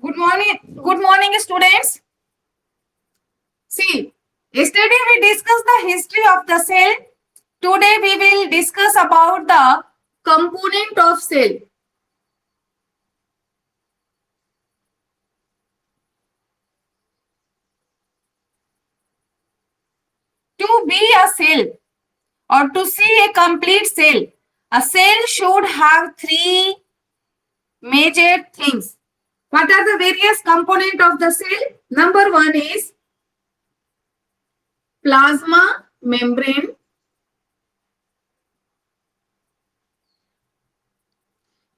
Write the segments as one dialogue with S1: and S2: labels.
S1: Good morning, students. See, yesterday we discussed the history of the cell. Today we will discuss about the component of cell. To be a cell or to see a complete cell, a cell should have three major things. What are the various components of the cell? Number one is plasma membrane.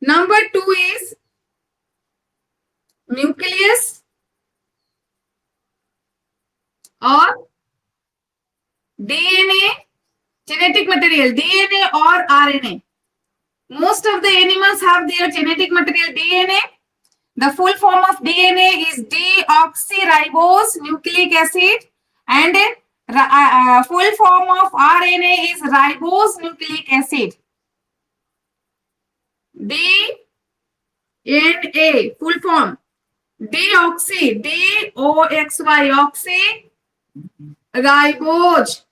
S1: Number two is nucleus or DNA, genetic material, DNA or RNA. Most of the animals have their genetic material DNA. The full form of DNA is deoxyribose nucleic acid, and full form of RNA is ribose nucleic acid. DNA, full form, deoxy, D-O-X-Y, oxy, ribose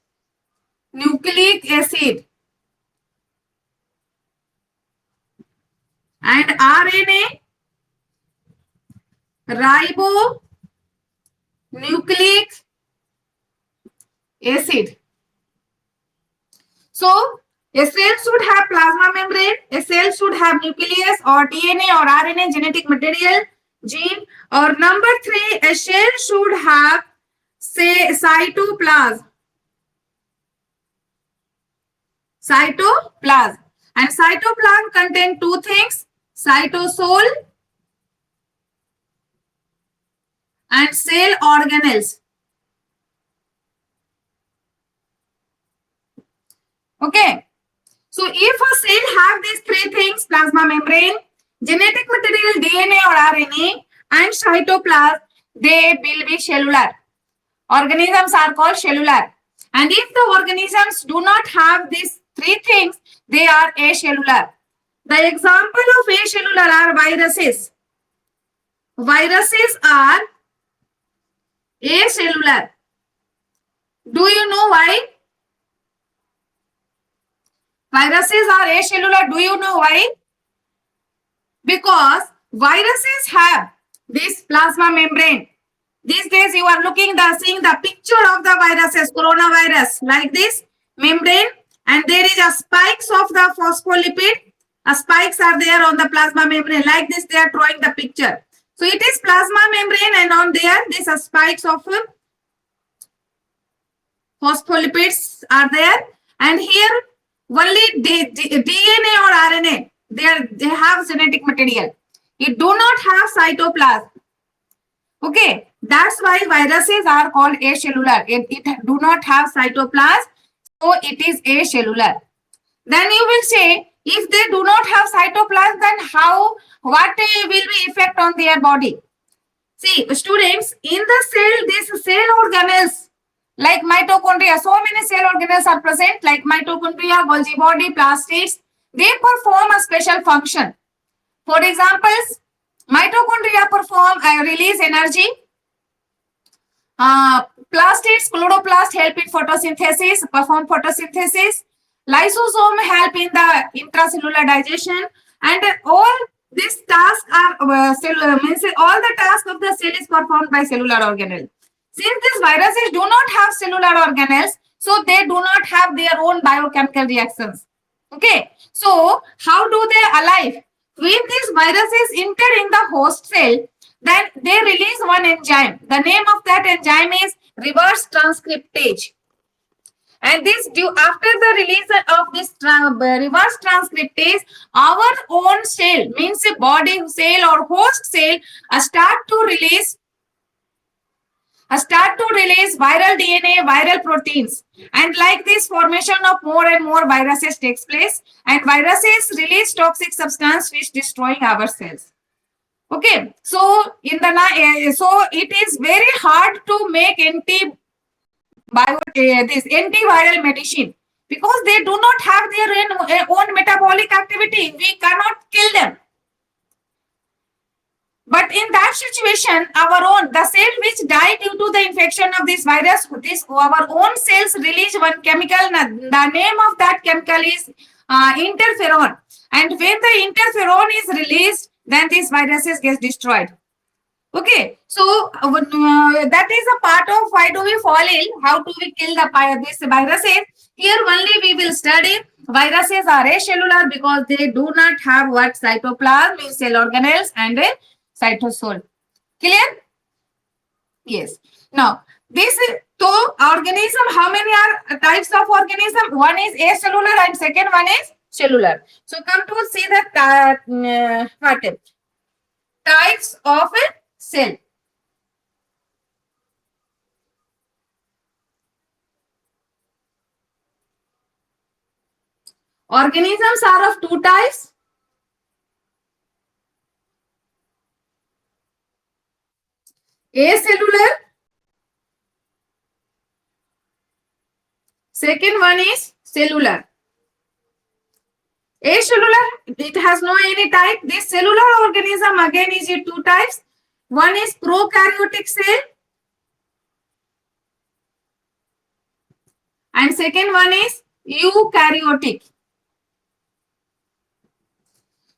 S1: nucleic acid, and RNA, ribonucleic acid. So a cell should have plasma membrane, a cell should have nucleus or DNA or RNA, genetic material, gene. Or number three, a cell should have, say, cytoplasm. Cytoplasm. And cytoplasm contain two things, cytosol and cell organelles. Okay. So if a cell have these three things, plasma membrane, genetic material DNA or RNA, and cytoplasm, they will be cellular. Organisms are called cellular. And if the organisms do not have these three things, they are acellular. The example of acellular are viruses. Viruses are acellular. Do you know why? Viruses are acellular. Do you know why? Because viruses have this plasma membrane. These days you are seeing the picture of the viruses, coronavirus, like this membrane, and there is a spikes of the phospholipid. Spikes are there on the plasma membrane, like this. They are drawing the picture. So it is plasma membrane, and on there these spikes of phospholipids are there, and here only DNA or RNA, they have genetic material. It do not have cytoplasm. Okay, that's why viruses are called acellular. It do not have cytoplasm, so it is acellular. Then you will say, if they do not have cytoplasm, then what will be effect on their body? See, students, in the cell, these cell organelles, like mitochondria, so many cell organelles are present, like mitochondria, Golgi body, plastids. They perform a special function. For examples, mitochondria release energy. Plastids, chloroplast help in photosynthesis, perform photosynthesis. Lysosome help in the intracellular digestion, and all these tasks are cellular. Means all the tasks of the cell is performed by cellular organelle. Since these viruses do not have cellular organelles, so they do not have their own biochemical reactions. Okay, so how do they alive? When these viruses enter in the host cell, then they release one enzyme. The name of that enzyme is reverse transcriptase. And this after the release of this reverse transcriptase, our own cell, means a body cell or host cell, start to release viral DNA, viral proteins, and like this formation of more and more viruses takes place, and viruses release toxic substance which destroying our cells. Okay, so so it is very hard to make antiviral medicine, because they do not have their own metabolic activity. We cannot kill them. But in that situation, the cell which died due to the infection of this virus, our own cells release one chemical. The name of that chemical is interferon. And when the interferon is released, then these viruses get destroyed. Okay, so that is a part of why do we fall ill, how do we kill this viruses. Here only we will study viruses are acellular because they do not have what cytoplasm, cell organelles and a cytosol. Clear? Yes. Now, this is so organism, how many are types of organism? One is acellular and second one is cellular. So come to see the types of a cell. Organisms are of two types. Acellular. Second one is cellular. Acellular, it has no any type. This cellular organism again is in two types. One is prokaryotic cell and second one is eukaryotic.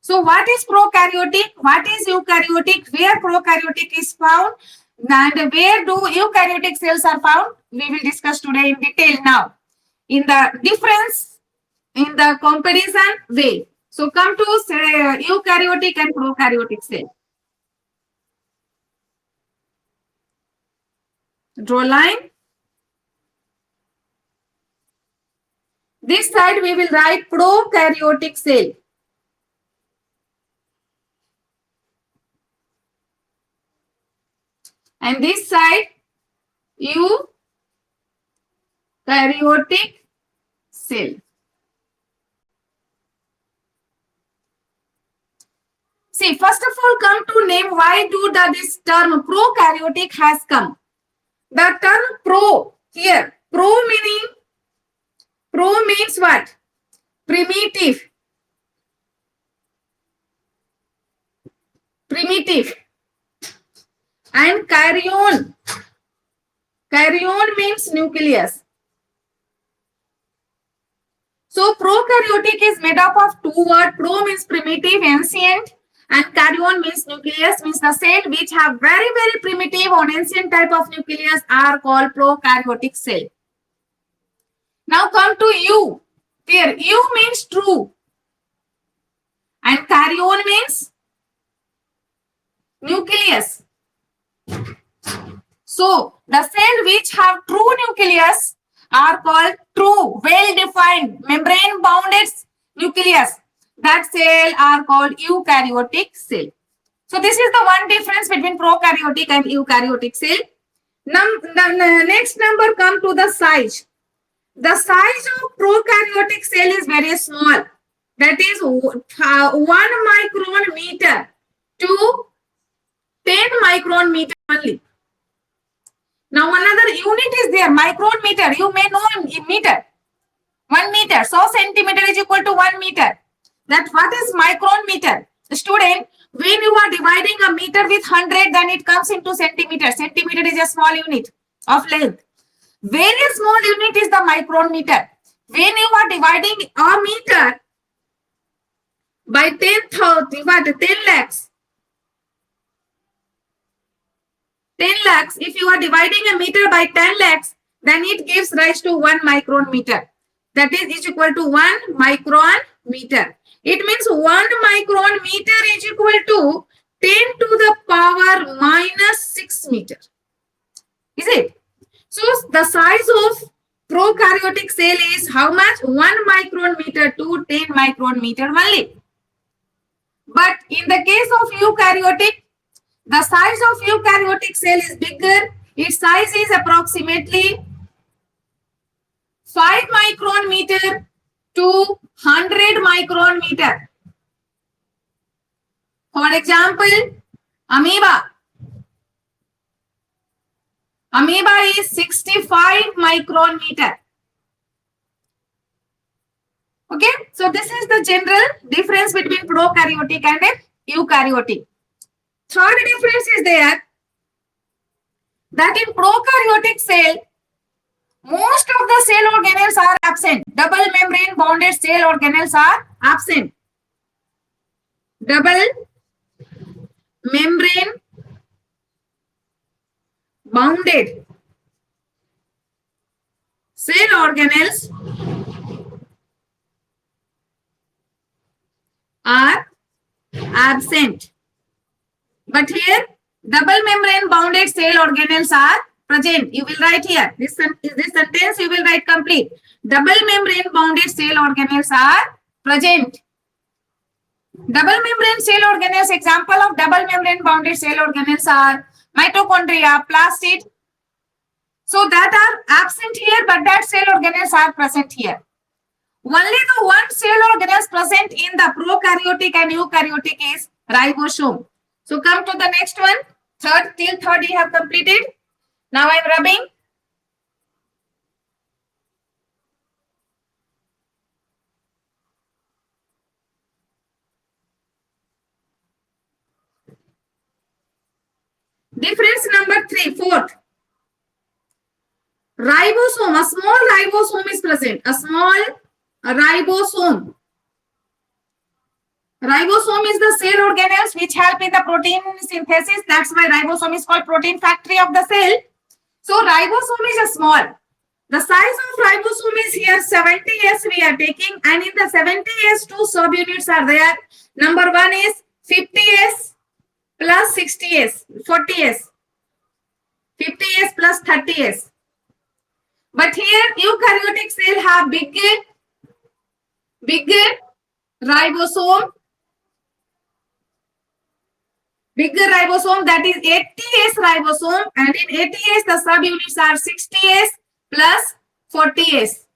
S1: So what is prokaryotic? What is eukaryotic? Where prokaryotic is found and where do eukaryotic cells are found? We will discuss today in detail now. In the difference in the comparison way. So come to eukaryotic and prokaryotic cell. Draw line. This side we will write prokaryotic cell. And this side eukaryotic cell. See, first of all, come to name why do this term prokaryotic has come. The term pro here, pro means what? Primitive. And karyon. Karyon means nucleus. So prokaryotic is made up of two words. Pro means primitive, ancient, and karyon means nucleus, means the cell which have very, very primitive or ancient type of nucleus are called prokaryotic cell. Now come to U. Here, U means true. And karyon means nucleus. So, the cell which have true nucleus are called true, well-defined, membrane-bounded nucleus. That cell are called eukaryotic cell. So, this is the one difference between prokaryotic and eukaryotic cell. The next number come to the size. The size of prokaryotic cell is very small. That is 1 micron meter to 10 micron meter only. Now another unit is there, micron meter. You may know in meter. 1 meter. So centimeter is equal to 1 meter. That what is micron meter? Student, when you are dividing a meter with 100, then it comes into centimeter. Centimeter is a small unit of length. Very small unit is the micron meter. When you are dividing a meter by 10 lakhs, 10 lakhs, if you are dividing a meter by 10 lakhs, then it gives rise to 1 micron meter. That is equal to 1 micron meter. It means 1 micron meter is equal to 10 to the power minus 6 meter. Is it? So the size of prokaryotic cell is how much? 1 micron meter to 10 micron meter only. But in the case of eukaryotic, the size of eukaryotic cell is bigger. Its size is approximately 5 micron meter to 100 micron meter. For example, amoeba. Amoeba is 65 micron meter. Okay, so this is the general difference between prokaryotic and eukaryotic. third difference is there that in prokaryotic cell, most of the cell organelles are absent. Double membrane bonded cell organelles are absent. Double membrane bounded cell organelles are absent. But here, double membrane bounded cell organelles are present. You will write here. This sentence you will write complete. Double membrane bounded cell organelles are present. Double membrane cell organelles, example of double membrane bounded cell organelles are mitochondria, plastid. So that are absent here, but that cell organelles are present here. Only the one cell organelles present in the prokaryotic and eukaryotic is ribosome. So come to the next one. Till third you have completed. Now I am rubbing. Difference number 3, fourth. Ribosome, a small ribosome is present. A small ribosome. Ribosome is the cell organelles which help in the protein synthesis. That's why ribosome is called protein factory of the cell. So ribosome is a small. The size of ribosome is here 70S we are taking, and in the 70S 2 subunits are there. Number 1 is 50S plus 60S, 40S, 50S plus 30S. But here eukaryotic cell have bigger ribosome, that is 80S ribosome, and in 80S the subunits are 60S plus 40S.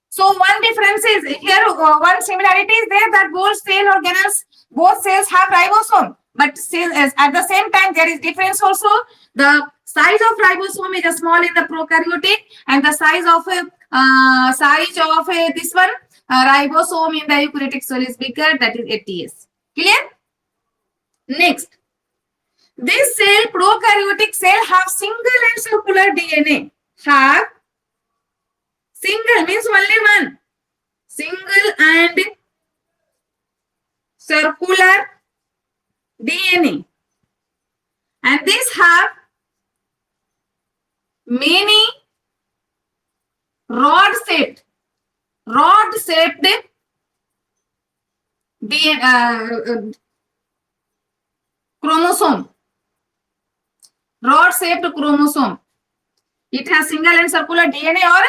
S1: So one difference is here, one similarity is there that both cell organelles, both cells have ribosome, but at the same time there is difference also. The size of ribosome is small in the prokaryotic, and the size of this one ribosome in the eukaryotic cell is bigger, that is 80S. Clear? Next, this cell, prokaryotic cell, have single and circular DNA. Have single means only one. Single and circular DNA. And these have many rod-shaped DNA, chromosome. Rod-shaped chromosome. It has single and circular DNA or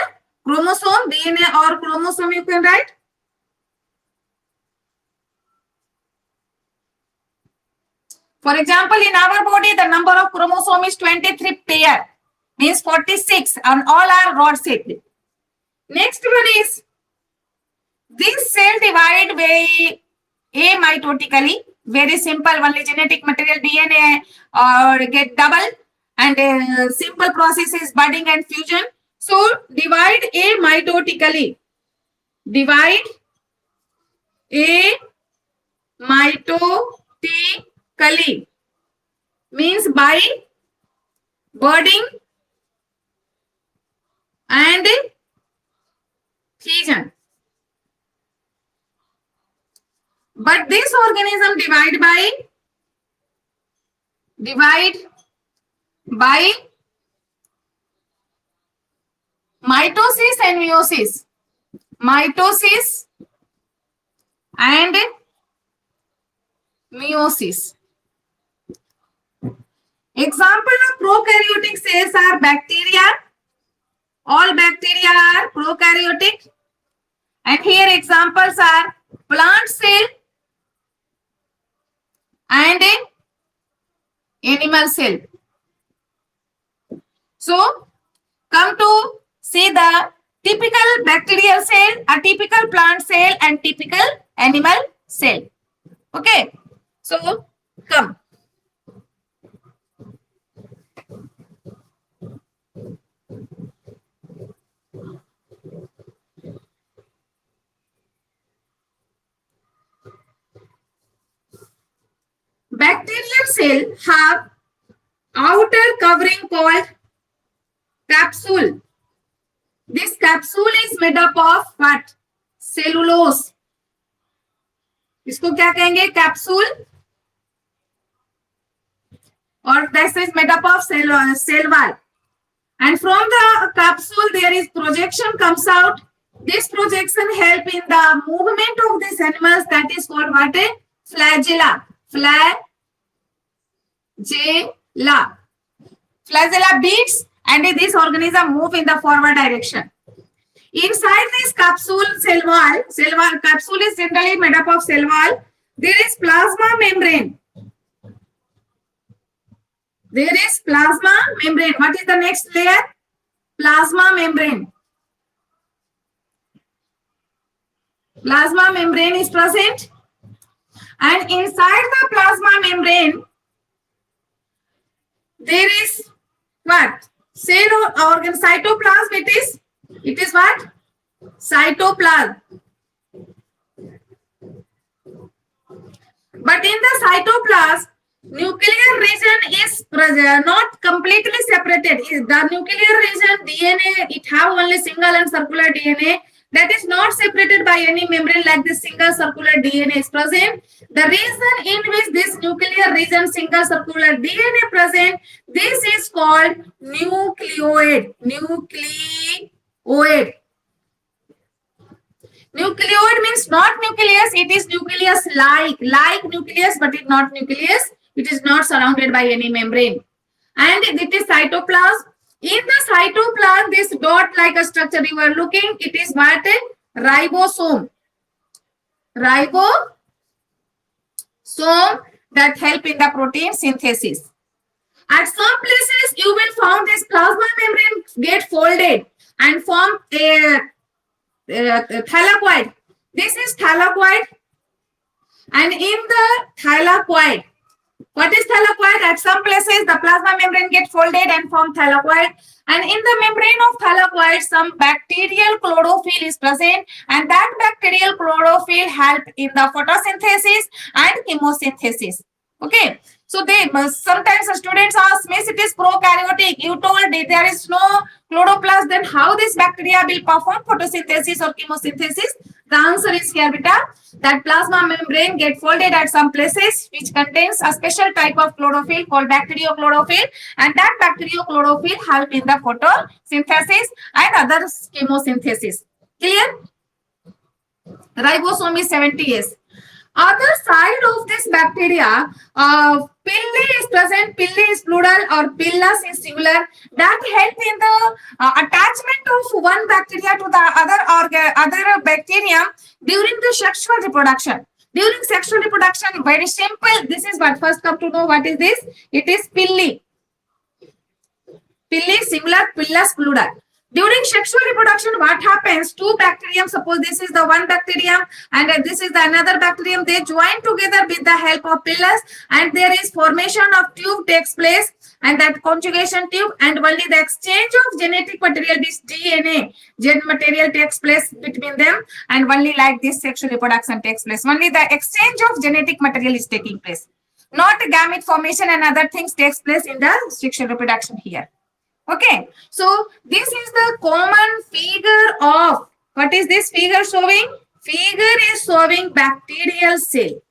S1: chromosome. DNA or chromosome you can write. For example, in our body, the number of chromosome is 23 pair, means 46, and all are rod-shaped. Next one is, this cell divide very amitotically, very simple, only genetic material DNA or get double, and simple process is budding and fusion. So divide amitotically. Divide amitotically means by budding and fusion. But this organism divide by mitosis and meiosis. Mitosis and meiosis. Example of prokaryotic cells are bacteria. All bacteria are prokaryotic. And here examples are plant cell and animal cell. So come to see the typical bacterial cell, a typical plant cell, and typical animal cell. Okay. So come. Bacterial cell have outer covering called capsule. This capsule is made up of what? Cellulose. इसको क्या कहेंगे? Capsule. Or this is made up of cell wall. And from the capsule there is projection comes out. This projection help in the movement of these animals. That is called what? A flagella. Flagella. Flagella beats and this organism move in the forward direction. Inside this capsule cell wall, capsule is generally made up of cell wall. There is plasma membrane. There is plasma membrane. What is the next layer? Plasma membrane. Plasma membrane is present. And inside the plasma membrane, there is what? Cell or organ cytoplasm. It is what? Cytoplasm. But in the cytoplasm, nuclear region is not completely separated. The nuclear region DNA, it have only single and circular DNA that is not separated by any membrane like this single circular DNA is present. The reason in which this nuclear region single circular DNA present, this is called nucleoid. Nucleoid. Nucleoid means not nucleus, it is nucleus-like. Like nucleus, but it not nucleus. It is not surrounded by any membrane. And it is cytoplasm. In the cytoplasm, this dot-like a structure you are looking, it is what? Ribosome. Ribosome that help in the protein synthesis. At some places, you will find this plasma membrane get folded and form a thylakoid. This is thylakoid. And in the thylakoid, what is thylakoid? At some places, the plasma membrane gets folded and form thylakoid. And in the membrane of thylakoid, some bacterial chlorophyll is present. And that bacterial chlorophyll help in the photosynthesis and chemosynthesis. Okay. So they sometimes the students ask, Miss, it is prokaryotic. You told there is no chloroplast. Then how this bacteria will perform photosynthesis or chemosynthesis? The answer is here, beta. That plasma membrane get folded at some places which contains a special type of chlorophyll called bacteriochlorophyll, and that bacteriochlorophyll help in the photosynthesis and other chemosynthesis. Clear? Ribosome is 70S. Other side of this bacteria, pili is present. Pili is plural or pillas is singular. That help in the attachment of one bacteria to the other bacteria during the sexual reproduction. During sexual reproduction, very simple. This is what first come to know what is this. It is pili. Pili singular, pillas plural. During sexual reproduction, what happens? Two bacterium, suppose this is the one bacterium and this is the another bacterium, they join together with the help of pillas and there is formation of tube takes place and that conjugation tube and only the exchange of genetic material, this DNA, gen material takes place between them and only like this sexual reproduction takes place. Only the exchange of genetic material is taking place. Not gamete formation and other things takes place in the sexual reproduction here. Okay, so this is the common figure of, what is this figure showing? Figure is showing bacterial cell.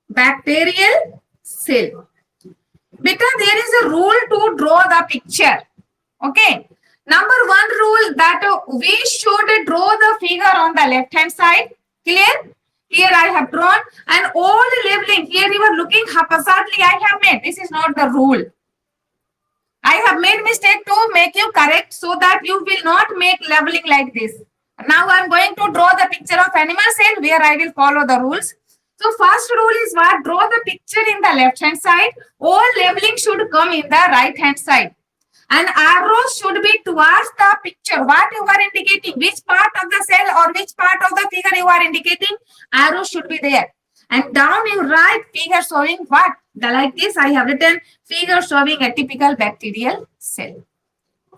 S1: Bacterial cell. Because there is a rule to draw the picture. Okay, number one rule that we should draw the figure on the left hand side. Clear? Here I have drawn and all labeling. Here you are looking haphazardly I have made. This is not the rule. I have made mistake to make you correct so that you will not make labeling like this. Now I am going to draw the picture of animal cell where I will follow the rules. So first rule is what? Draw the picture in the left hand side. All labeling should come in the right hand side. And arrows should be towards the picture. What you are indicating, which part of the cell or which part of the figure you are indicating, arrows should be there. And down you write figure showing what? Like this I have written figure showing a typical bacterial cell.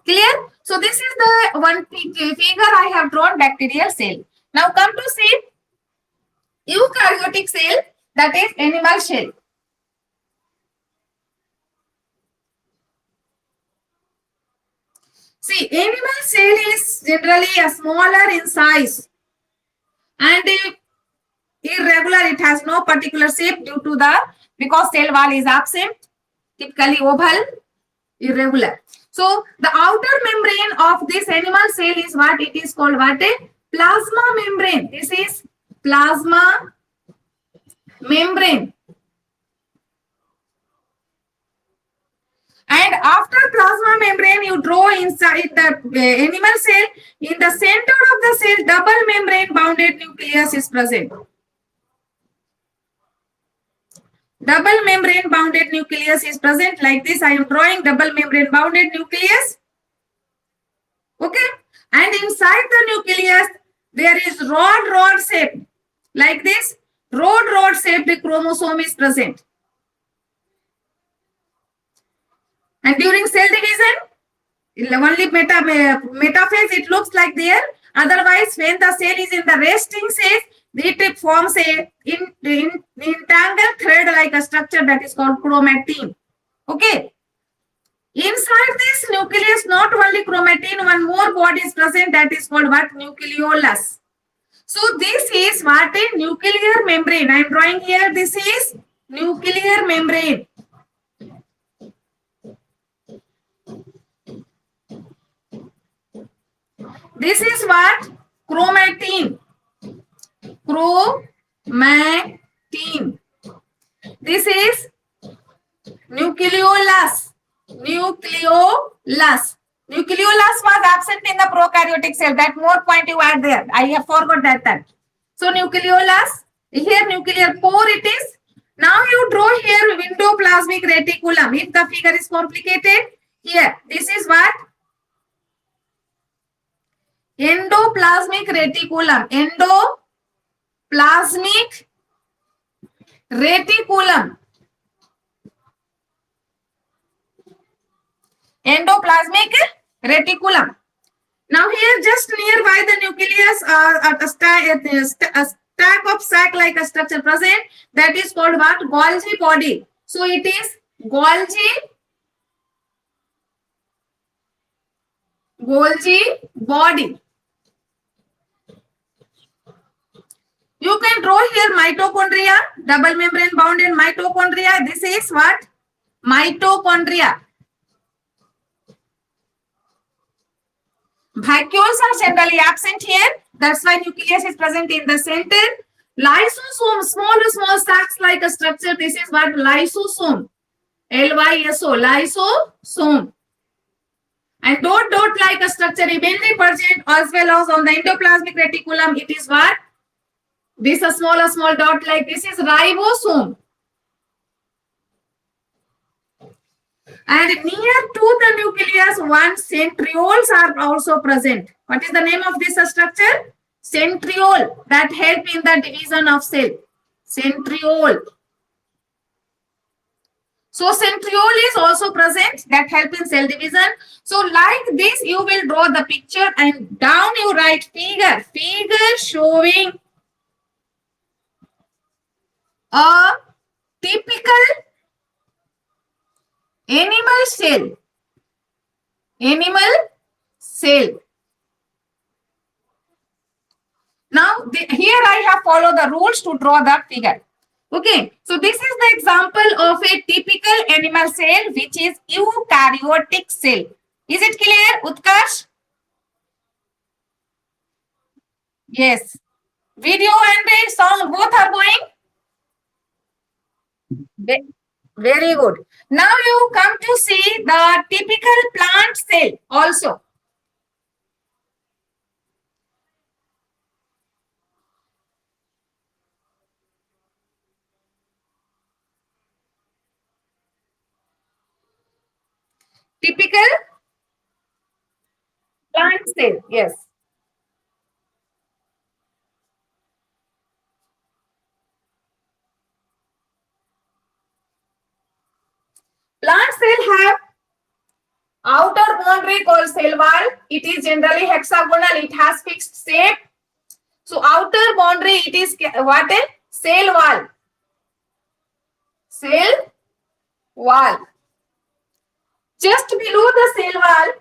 S1: Clear? So this is the one figure I have drawn bacterial cell. Now come to see eukaryotic cell, that is animal cell. See, animal cell is generally a smaller in size and irregular. It has no particular shape due to the because cell wall is absent, typically oval, irregular. So the outer membrane of this animal cell is what it is called what a plasma membrane. This is plasma membrane. And after plasma membrane, you draw inside the animal cell. In the center of the cell, double membrane bounded nucleus is present. Double membrane bounded nucleus is present like this. I am drawing double membrane bounded nucleus. Okay. And inside the nucleus, there is rod shape like this. Rod shaped chromosome is present. And during cell division, only metaphase it looks like there. Otherwise, when the cell is in the resting phase, it forms a entangled thread-like a structure that is called chromatin. Okay. Inside this nucleus, not only chromatin, one more body is present that is called what? Nucleolus. So this is what a nuclear membrane. I am drawing here. This is nuclear membrane. This is what? Chromatin. Chromatin. This is nucleolus. Nucleolus. Nucleolus was absent in the prokaryotic cell. That more point you add there. I have forgot that. So nucleolus. Here nuclear pore it is. Now you draw here endoplasmic reticulum. If the figure is complicated, here this is what? Endoplasmic reticulum. Endoplasmic reticulum. Endoplasmic reticulum. Now here just nearby the nucleus a stack of sac-like a structure present that is called what? Golgi body. So it is Golgi body. You can draw here mitochondria, double membrane bounded mitochondria. This is what? Mitochondria. Vacuoles are generally absent here. That's why nucleus is present in the center. Lysosome, small sacs like a structure. This is what? Lysosome. L-Y-S-O, lysosome. And dot like a structure evenly present as well as on the endoplasmic reticulum. It is what? This is a small dot like this is ribosome. And near to the nucleus, one centrioles are also present. What is the name of this structure? Centriole that help in the division of cell. Centriole. So centriole is also present that help in cell division. So like this, you will draw the picture and down you write figure. Figure showing a typical animal cell. Animal cell. Now here I have followed the rules to draw the figure. Okay, so this is the example of a typical animal cell which is eukaryotic cell. Is it clear, Utkarsh? Yes. Video and song both are going? Very good. Now you come to see the typical plant cell also. Typical plant cell, yes. Plant cell have outer boundary called cell wall. It is generally hexagonal. It has fixed shape. So outer boundary it is what? A cell wall. Cell wall. Just below the cell wall,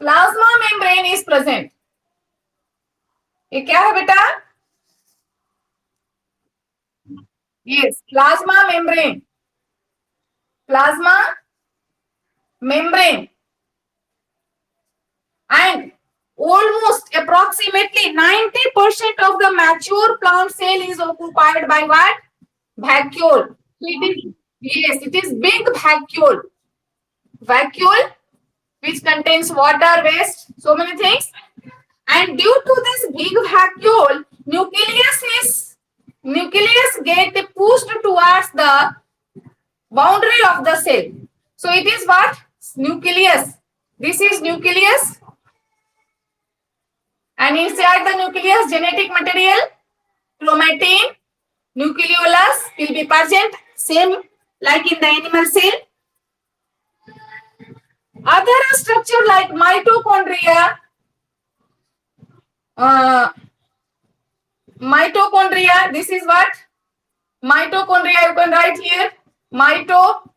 S1: plasma membrane is present. ये क्या है बेटा? Yes, plasma membrane. Plasma membrane, and almost approximately 90% of the mature plant cell is occupied by what? Vacuole. Yes, it is big vacuole. Vacuole which contains water, waste, so many things. And due to this big vacuole, nucleus get pushed towards the boundary of the cell. So it is what? Nucleus. This is nucleus. And inside the nucleus, genetic material, chromatin, nucleolus will be present, same like in the animal cell. Other structure like mitochondria, this is what? Mitochondria, you can write here. Mitochondria.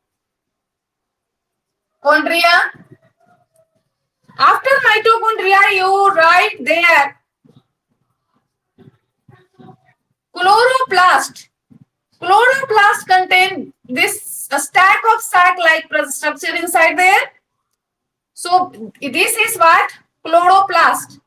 S1: After mitochondria, you write there chloroplast. Chloroplast contain this stack of sac-like structure inside there. So this is what? Chloroplast.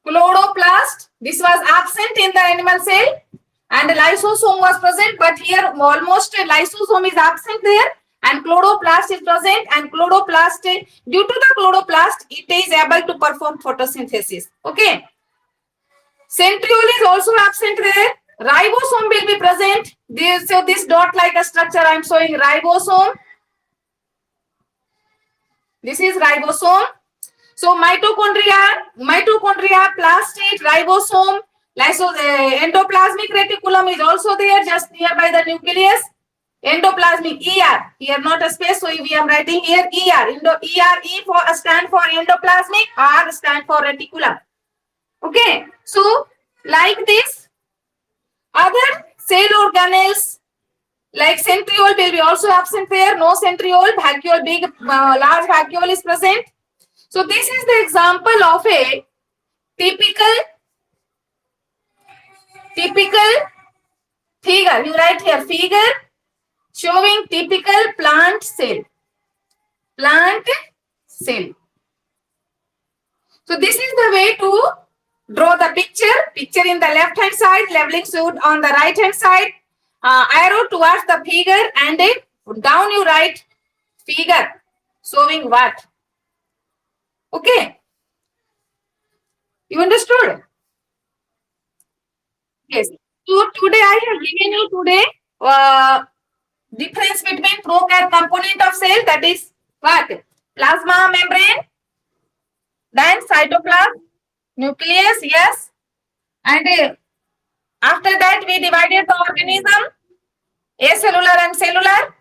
S1: Chloroplast. This was absent in the animal cell, and lysosome was present, but here almost lysosome is absent there, and chloroplast is present, and chloroplast, due to the chloroplast, it is able to perform photosynthesis. Okay. Centriole is also absent there. Ribosome will be present. So this dot like a structure I am showing ribosome. This is ribosome. So mitochondria, plastid, ribosome, endoplasmic reticulum is also there just nearby the nucleus. Endoplasmic, ER, here not a space, so we are writing here ER. E for stand for endoplasmic, R stand for reticulum. Okay, so like this, other cell organelles like centriole will be also absent there. No centriole, vacuole, big, large vacuole is present. So this is the example of a typical figure. You write here figure showing typical plant cell. Plant cell. So this is the way to draw the picture. Picture in the left hand side, leveling suit on the right hand side. Arrow towards the figure, and down you write figure showing what? Okay. You understood? Yes. So today I have given you difference between prokaryotic component of cell, that is what? Plasma membrane, then cytoplasm, nucleus, yes. And after that we divided the organism, acellular and cellular.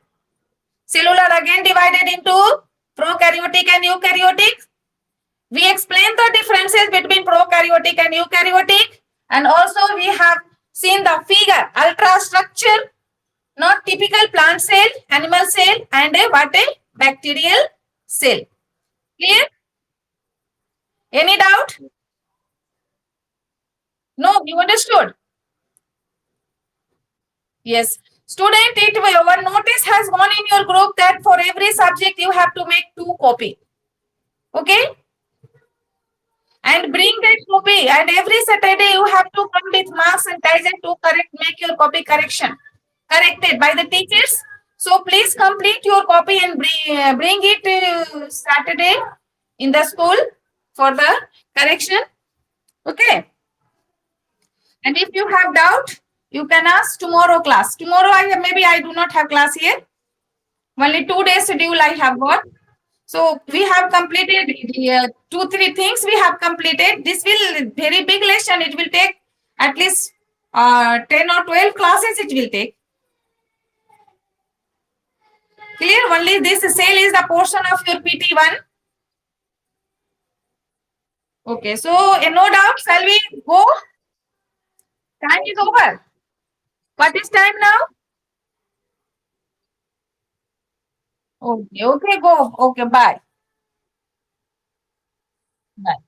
S1: Cellular again divided into prokaryotic and eukaryotic. We explained the differences between prokaryotic and eukaryotic, and also we have seen the figure, ultrastructure, not typical plant cell, animal cell, and what a bacterial cell. Clear? Any doubt? No, you understood? Yes. Student, one notice has gone in your group that for every subject you have to make 2 copies. Okay? And bring that copy, and every Saturday you have to come with marks and Kaizen to make your copy corrected by the teachers. So please complete your copy and bring it Saturday in the school for the correction. Okay. And if you have doubt, you can ask tomorrow class. Tomorrow I do not have class here. Only 2 days schedule I have got. So we have completed 2-3 things we have completed. This will very big lesson. It will take at least 10 or 12 classes it will take. Clear? Only this cell is the portion of your PT1. Okay, so no doubt, shall we go? Time is over. What is time now? Okay, go. Okay, bye.
S2: Bye.